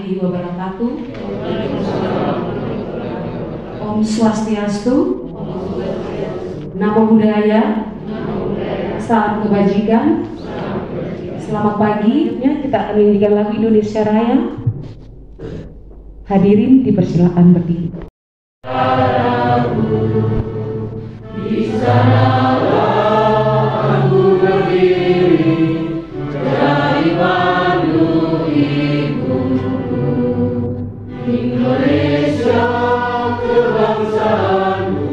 warahmatullahi wabarakatuh. Om Swastiastu. Namo Buddhaya. Salam kebajikan. Selamat pagi. Kita akan menyanyikan lagu Indonesia Raya. Hadirin dipersilakan berdiri. Di sanalah aku berdiri dari Bandung ibuku, Indonesia kebangsaanku,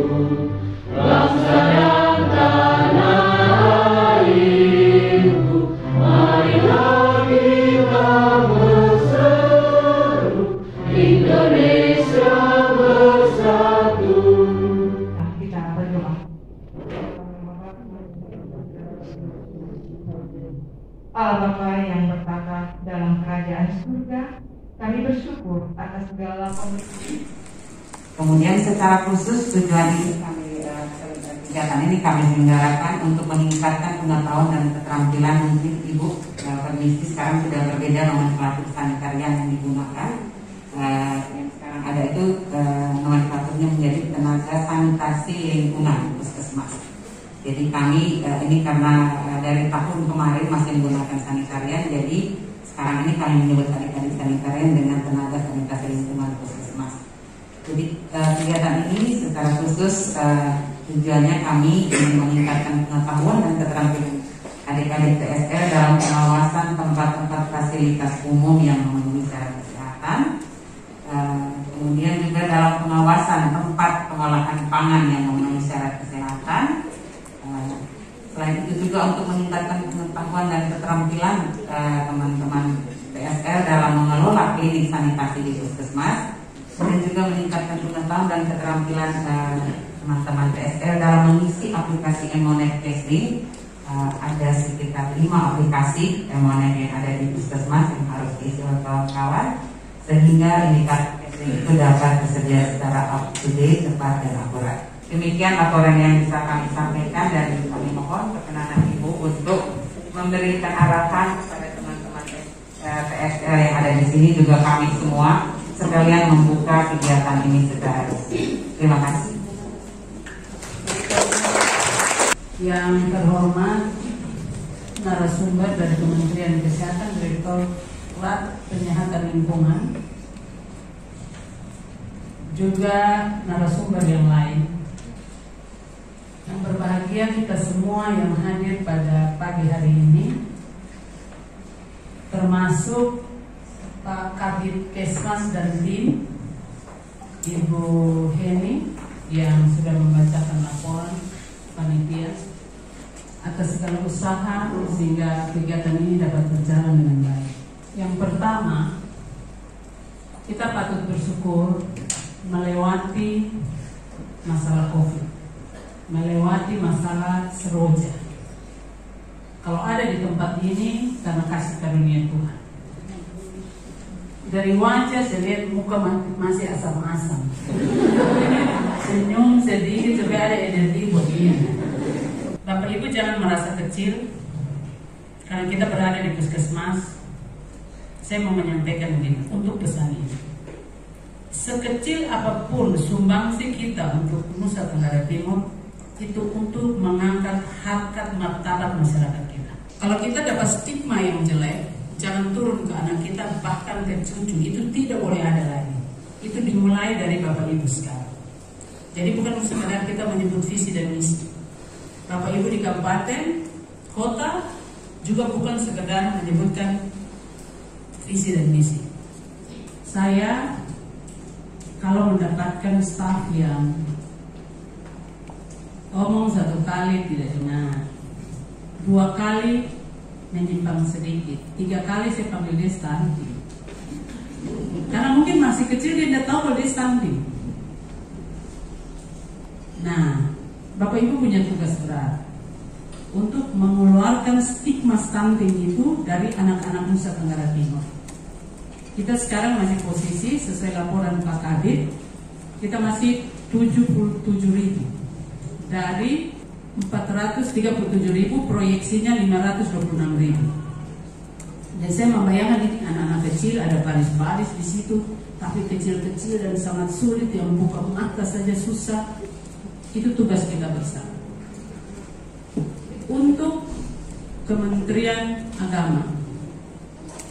bangsa dan tanah airku. Marilah kita berseru, Indonesia bersatu. Kita berdoa. Allah Bapa yang bertata dalam kerajaan surga, kami bersyukur atas segala pemberian. Kemudian secara khusus tujuan ini kegiatan ini kami menyelenggarakan untuk meningkatkan pengetahuan dan keterampilan mungkin Ibu permisi sekarang sudah berbeda nomenklatur sanitarian yang digunakan. Yang sekarang ada itu nomenklaturnya menjadi tenaga sanitasi lingkungan puskesmas. Jadi kami ini karena dari tahun kemarin masih menggunakan sanitarian, jadi sekarang ini kami menyebut adik-adik sanitarian dengan tenaga sanitasi lingkungan puskesmas. Jadi kegiatan ini secara khusus tujuannya kami ingin meningkatkan pengetahuan dan keterampilan adik-adik TSL dalam pengawasan tempat-tempat fasilitas umum yang memenuhi syarat kesehatan. Kemudian juga dalam pengawasan tempat pengolahan pangan yang memenuhi syarat kesehatan. Selain itu juga untuk meningkatkan pengetahuan dan keterampilan teman-teman TSL dalam mengelola klinik sanitasi di puskesmas, dan juga meningkatkan pengetahuan dan keterampilan teman-teman TSL dalam mengisi aplikasi Emonet Casing. Ada sekitar 5 aplikasi Emonet yang ada di puskesmas yang harus diisi oleh kawan-kawan, sehingga indikator casing itu dapat tersedia secara up to date, tepat dan akurat. Demikian laporan yang bisa kami sampaikan, dan kami mohon perkenanan Ibu untuk memberikan arahan kepada teman-teman TSL yang ada di sini, juga kami semua sekalian membuka kegiatan ini secara resmi. Terima kasih. Yang terhormat narasumber dari Kementerian Kesehatan, Direktorat Penyihatan Lingkungan, juga narasumber yang lain. Yang berbahagia kita semua yang hadir pada pagi hari ini, termasuk Pak Kabid Kesmas dan tim, Ibu Heni yang sudah membacakan laporan panitia atas segala usaha sehingga kegiatan ini dapat berjalan dengan baik. Yang pertama, kita patut bersyukur melewati masalah COVID, melewati masalah seroja. Kalau ada di tempat ini karena kasih karunia Tuhan. Dari wajah saya lihat muka masih asam-asam. Senyum sedikit juga ada energi buat ini. Bapak Ibu jangan merasa kecil karena kita berada di puskesmas. Saya mau menyampaikan begini untuk pesan ini. Sekecil apapun sumbangsi kita untuk Nusa Tenggara Timur, itu untuk mengangkat harkat martabat masyarakat kita. Kalau kita dapat stigma yang jelek, jangan turun ke anak kita, bahkan ke cucu. Itu tidak boleh ada lagi. Itu dimulai dari Bapak Ibu sekarang. Jadi bukan sekedar kita menyebut visi dan misi. Bapak Ibu di kabupaten, kota, juga bukan sekedar menyebutkan visi dan misi. Saya kalau mendapatkan staf yang ngomong satu kali tidak dengar, 2 kali menyimpang sedikit, 3 kali saya panggil dia stunting. Karena mungkin masih kecil dia tidak tahu kalau dia stunting. Nah, Bapak Ibu punya tugas berat untuk mengeluarkan stigma stunting itu dari anak-anak Nusa Tenggara Timur. Kita sekarang masih posisi sesuai laporan Pak Kabid, kita masih 77.000 dari 437.000, proyeksinya 526.000. Dan saya membayangkan ini anak-anak kecil, ada baris-baris di situ, tapi kecil-kecil dan sangat sulit, yang buka mata saja susah. Itu tugas kita bersama. Untuk Kementerian Agama,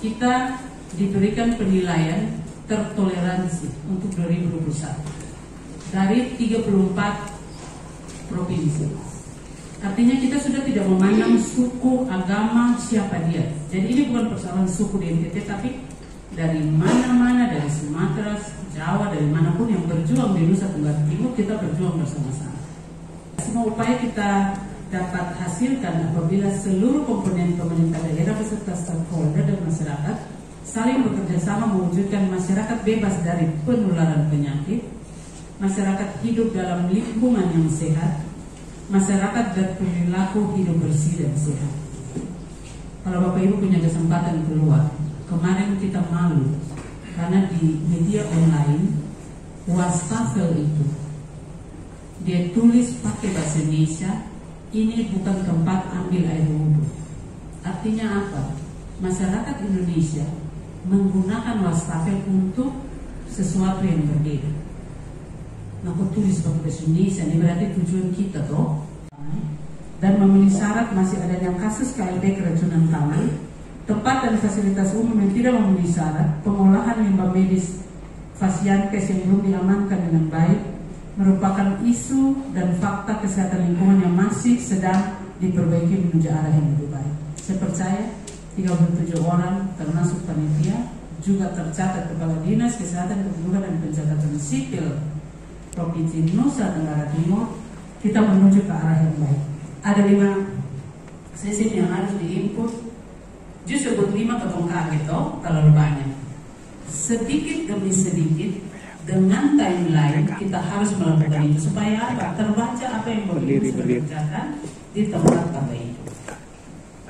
kita diberikan penilaian tertoleransi untuk 2021 dari 34 provinsi. Artinya kita sudah tidak memandang suku, agama, siapa dia. Jadi ini bukan persoalan suku di NTT, tapi dari mana-mana, dari Sumatera, Jawa, dari manapun yang berjuang di Nusa Tenggara Timur, kita berjuang bersama-sama. Semua upaya kita dapat hasilkan apabila seluruh komponen pemerintah daerah beserta stakeholder dan masyarakat saling bekerja sama mewujudkan masyarakat bebas dari penularan penyakit, masyarakat hidup dalam lingkungan yang sehat, masyarakat berperilaku hidup bersih dan sehat. Kalau Bapak Ibu punya kesempatan keluar, kemarin kita malu karena di media online wastafel itu dia tulis pakai bahasa Indonesia, ini bukan tempat ambil air wudhu. Artinya apa? Masyarakat Indonesia menggunakan wastafel untuk sesuatu yang berbeda. Nah, aku tulis pakai bahasa Indonesia, ini berarti tujuan kita toh. Dan memenuhi syarat masih adanya kasus KLB keracunan tangan, tempat dan fasilitas umum yang tidak memenuhi syarat, pengolahan limbah medis Fasiankes yang belum diamankan dengan baik, merupakan isu dan fakta kesehatan lingkungan yang masih sedang diperbaiki menuju arah yang lebih baik. Saya percaya 37 orang termasuk panitia juga tercatat Kepala Dinas Kesehatan Kependudukan dan Pencatatan Sipil Provinsi Nusa Tenggara Timur. Kita menuju ke arah yang baik. Ada 5 sesi yang harus diinput. Justru sebut 5 ketong kaget toh, terlalu banyak. Sedikit demi sedikit dengan timeline kita harus melakukan itu supaya apa? Terbaca apa yang boleh dikerjakan di tempat Bapak Ibu.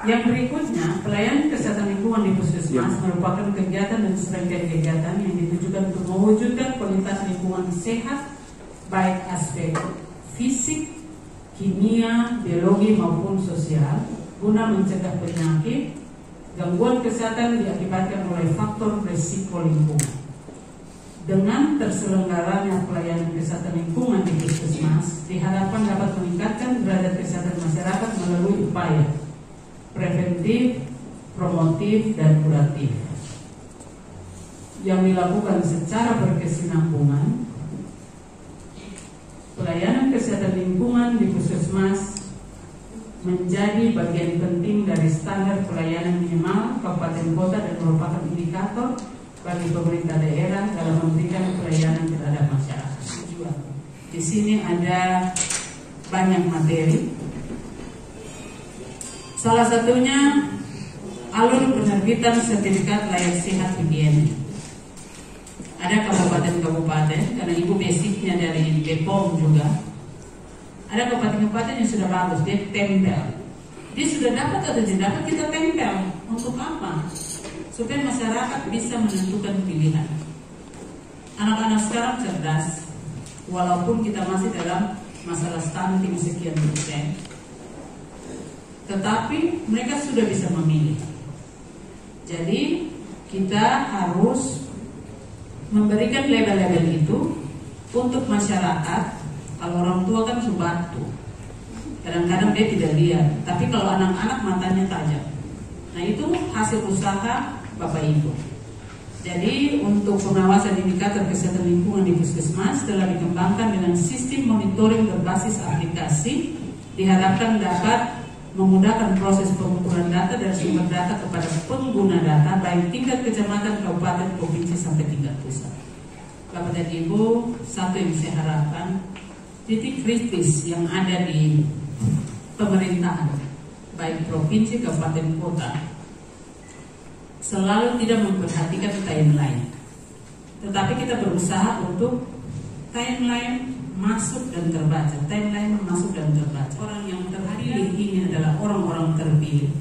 Yang berikutnya, pelayanan kesehatan lingkungan di Puskesmas merupakan kegiatan dan serangkaian kegiatan yang ditujukan untuk mewujudkan kualitas lingkungan sehat baik aspek fisik, kimia, biologi maupun sosial guna mencegah penyakit, gangguan kesehatan diakibatkan oleh faktor risiko lingkungan. Dengan terselenggaranya pelayanan kesehatan lingkungan di Puskesmas, diharapkan dapat meningkatkan derajat kesehatan masyarakat melalui upaya preventif, promotif, dan kuratif yang dilakukan secara berkesinambungan. Pelayanan kesehatan lingkungan di Puskesmas menjadi bagian penting dari standar pelayanan minimal kabupaten kota dan merupakan indikator bagi pemerintah daerah dalam memberikan pelayanan terhadap masyarakat. Di sini ada banyak materi. Salah satunya alur penerbitan sertifikat layak sehat higienis. Ada kabupaten-kabupaten, karena ibu basicnya dari BPOM juga. Ada kabupaten-kabupaten yang sudah bagus, dia tempel. Dia sudah dapat atau tidak dapat, kita tempel. Untuk apa? Supaya masyarakat bisa menentukan pilihan. Anak-anak sekarang cerdas, walaupun kita masih dalam masalah stunting sekian persen, tetapi mereka sudah bisa memilih. Jadi kita harus memberikan label-label itu untuk masyarakat. Kalau orang tua kan subatu, kadang-kadang dia tidak lihat, tapi kalau anak-anak matanya tajam. Nah, itu hasil usaha Bapak Ibu. Jadi untuk pengawasan indikator kesehatan lingkungan di Puskesmas telah dikembangkan dengan sistem monitoring berbasis aplikasi, diharapkan dapat memudahkan proses pengukuran data dari sumber data kepada pengguna data baik tingkat kecamatan, kabupaten, provinsi sampai tingkat pusat. Bapak dan Ibu, satu yang saya harapkan, titik kritis yang ada di pemerintahan baik provinsi, kabupaten, kota selalu tidak memperhatikan timeline. Tetapi kita berusaha untuk timeline masuk dan terbaca, timeline masuk dan terbaca. Orang yang terpilih ini adalah orang-orang terpilih.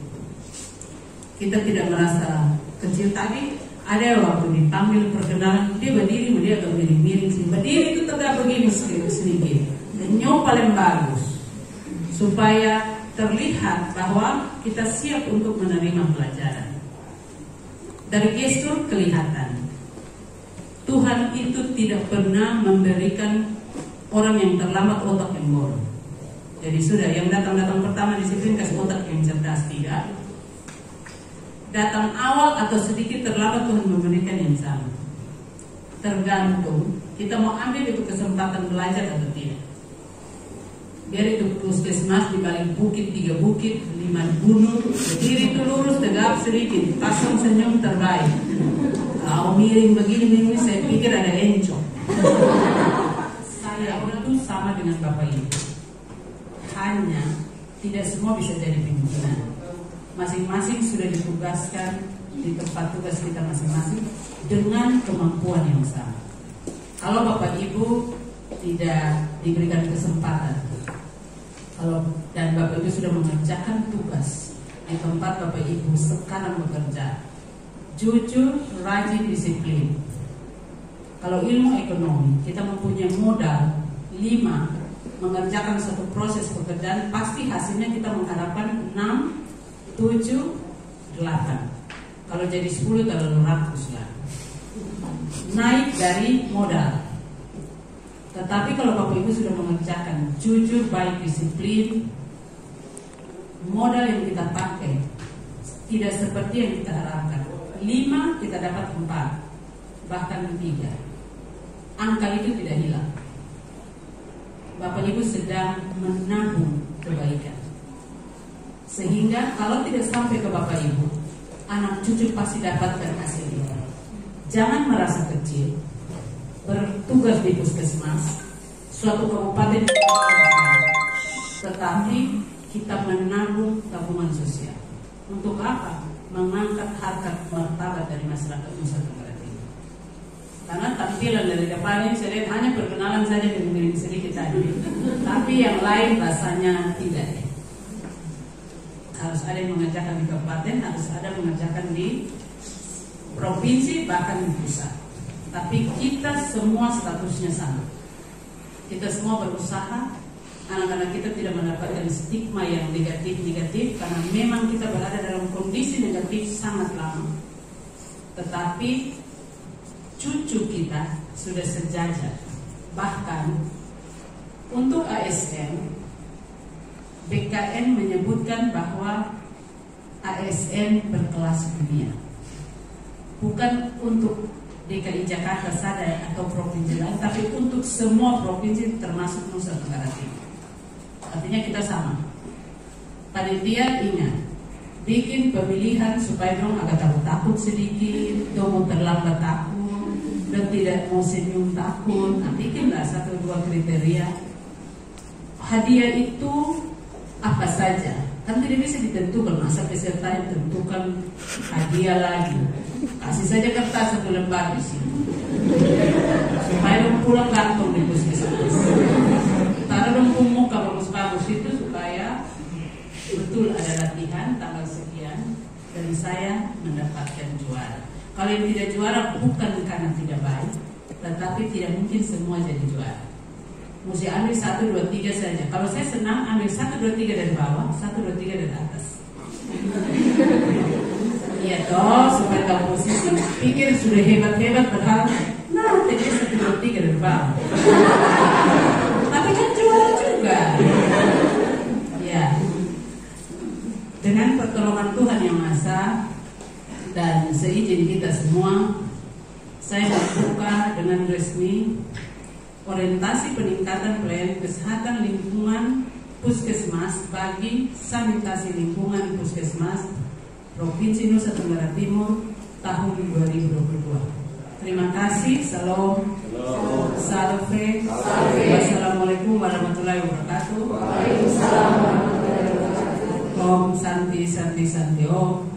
Kita tidak merasa kecil. Tadi ada waktu dipanggil perkenalan, dia berdiri, dia agak miring-miring sih. Berdiri itu tegak begini sedikit. Nyok paling bagus supaya terlihat bahwa kita siap untuk menerima pelajaran. Dari gestur kelihatan, Tuhan itu tidak pernah memberikan orang yang terlambat otak yang bodoh. Jadi sudah, yang datang pertama disiplin kasih otak yang cerdas, tidak. Datang awal atau sedikit terlambat Tuhan memberikan yang sama. Tergantung kita mau ambil itu kesempatan belajar atau tidak. Biar itu puskesmas di balik bukit, 3 bukit, 5 gunung, berdiri itu lurus, tegap sedikit, pasang senyum terbaik. Kalau miring begini saya pikir ada encok. Saya orang itu sama dengan Bapak Ibu. Hanya tidak semua bisa jadi pimpinan. Masing-masing sudah ditugaskan di tempat tugas kita masing-masing dengan kemampuan yang sama. Kalau Bapak Ibu tidak diberikan kesempatan, dan Bapak Ibu sudah mengerjakan tugas di tempat Bapak Ibu sekarang bekerja, jujur, rajin, disiplin. Kalau ilmu ekonomi kita mempunyai modal 5 mengerjakan satu proses pekerjaan, pasti hasilnya kita mengharapkan 6, 7, 8. Kalau jadi 10 terlalu rakus lah. Naik dari modal. Tetapi kalau Bapak Ibu sudah mengerjakan jujur, baik, disiplin, modal yang kita pakai tidak seperti yang kita harapkan. 5 kita dapat 4, bahkan 3. Angka itu tidak hilang. Bapak Ibu sedang menabung kebaikan. Sehingga kalau tidak sampai ke Bapak Ibu, anak cucu pasti dapatkan hasilnya. Jangan merasa kecil. Bertugas di puskesmas suatu kabupaten, tetapi kita menabung tabungan sosial. Untuk apa? Mengangkat harkat martabat dari masyarakat Nusa Tenggara Timur. Karena tampilan dari depannya saya lihat hanya perkenalan saja dengan sedikit tadi, tapi yang lain rasanya tidak. Harus ada yang mengerjakan di kabupaten, harus ada mengerjakan di provinsi, bahkan di pusat. Tapi kita semua statusnya sama. Kita semua berusaha. Anak-anak kita tidak mendapatkan stigma yang negatif-negatif, karena memang kita berada dalam kondisi negatif sangat lama. Tetapi cucu kita sudah sejajar. Bahkan untuk ASN, BKN menyebutkan bahwa ASN berkelas dunia. Bukan untuk DKI Jakarta saja atau provinsi lain, tapi untuk semua provinsi termasuk Nusa Tenggara Timur. Artinya kita sama. Panitia ingat, bikin pemilihan supaya dong agak takut sedikit, dong mau terlambat takut, dan tidak mau senyum takut. Nah, bikinlah 1-2 kriteria. Hadiah itu apa saja? Kan tidak bisa ditentukan, masa peserta yang tentukan hadiah lagi. Kasih saja kertas 1 lembar di sini, supaya dong pulang gantung di puskesmas. Taruh dong muka bagus-bagus itu supaya betul ada latihan tanggal sekian dan saya mendapatkan juara. Kalau yang tidak juara bukan karena tidak baik, tetapi tidak mungkin semua jadi juara. Mesti ambil 1, 2, 3 saja. Kalau saya senang ambil 1, 2, 3 dari bawah, 1, 2, 3 dari atas. Iya toh, supaya tahu posisi. Pikir sudah hebat-hebat berharap, nah jadi 1, 2, 3 dari bawah. Tapi kan juara juga. Ya. Dengan pertolongan Tuhan Yang Maha Esa dan seizin kita semua, saya membuka dengan resmi orientasi peningkatan pelayanan kesehatan lingkungan puskesmas bagi sanitasi lingkungan puskesmas Provinsi Nusa Tenggara Timur tahun 2022. Terima kasih. Salam. Salve. Wassalamualaikum warahmatullahi wabarakatuh. Waalaikumsalam warahmatullahi wabarakatuh. Om Santi Santi Santi Om.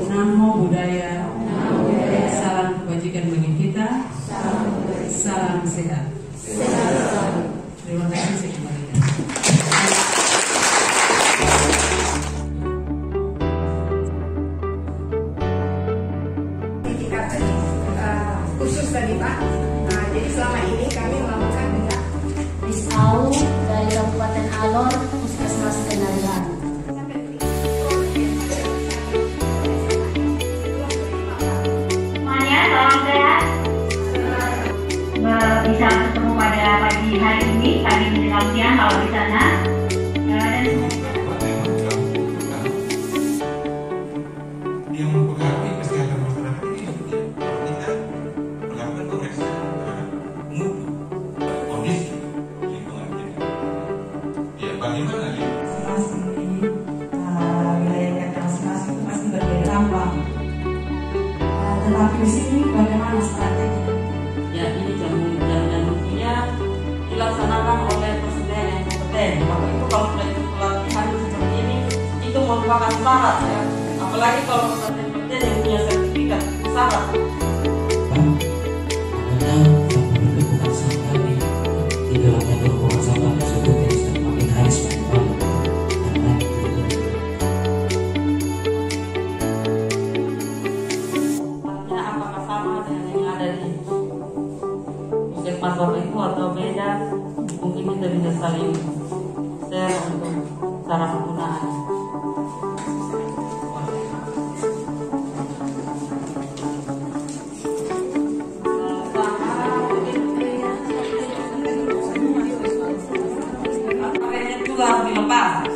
Namo Buddhaya. Salam kebajikan bagi kita. Salam sehat. Terima kasih, saya kembalikan. Khusus tadi Pak. Nah, jadi selama ini kami melakukan dengan Bisau dari Kabupaten Alor, Puskesmas Kenarian. pemahaman strategi. Ya, ini jaminan mutunya dilaksanakan oleh personel yang kompeten. Bapak itu kalau sudah ikut pelatihan seperti ini, itu merupakan syarat ya. Apalagi kalau kompeten yang punya sertifikat, syarat. Mas Bapak itu atau beda, mungkin kita bisa saling share untuk cara penggunaan. Pakainya juga harus dilepas.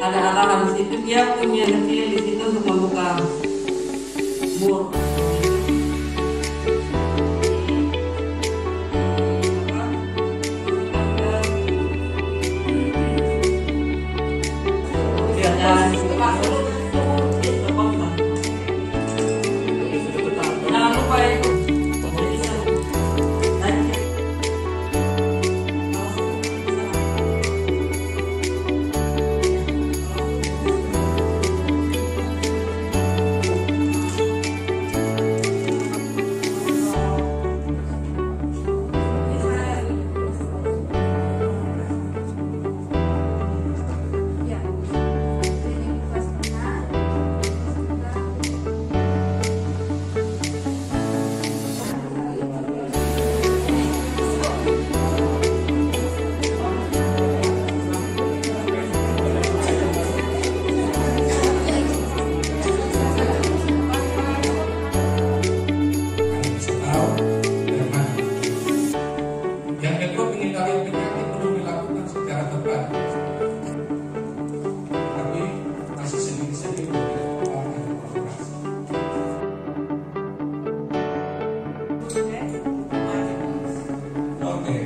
Ada alat di situ, dia punya kecil di situ untuk membuka mur. Jangan lupa itu.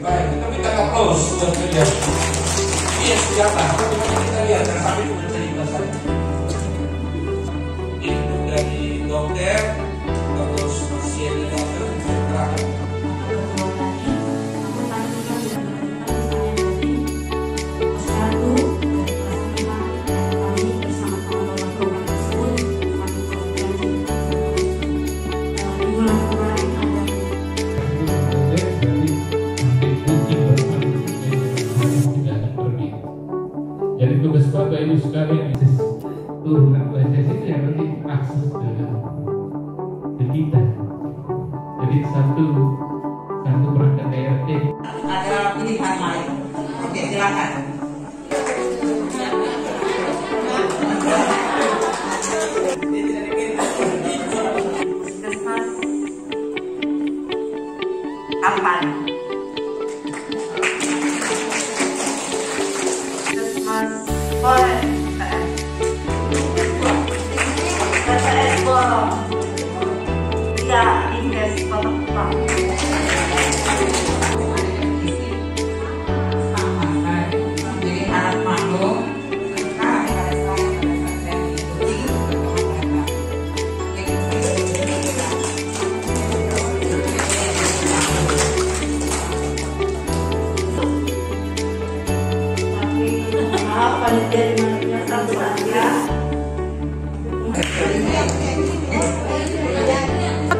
Baik, kita minta close buat beliau. Ini yang senjata, bagaimana kita lihat jangan sampai kemudian jadi belasan. Itu dari dokter, terus pasien dokter, terakhir. Jadi tugas Bapak Ibu sekalian turunan PSSI itu yang penting akses ke kita. Jadi satu perangkat DRT. Ada pilihan lain. Oke, silakan. Puskesmas Kampar. PTS Borong. Iya, Invest Kota Kupang. Jadi harap maklum.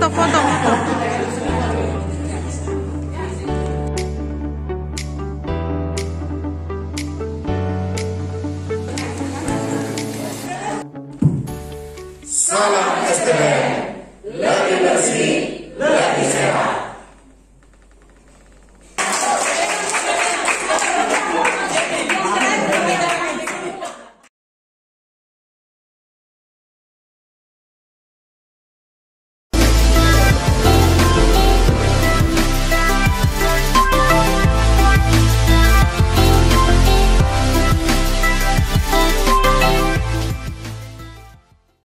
Foto. Salam STM, lagi bersih.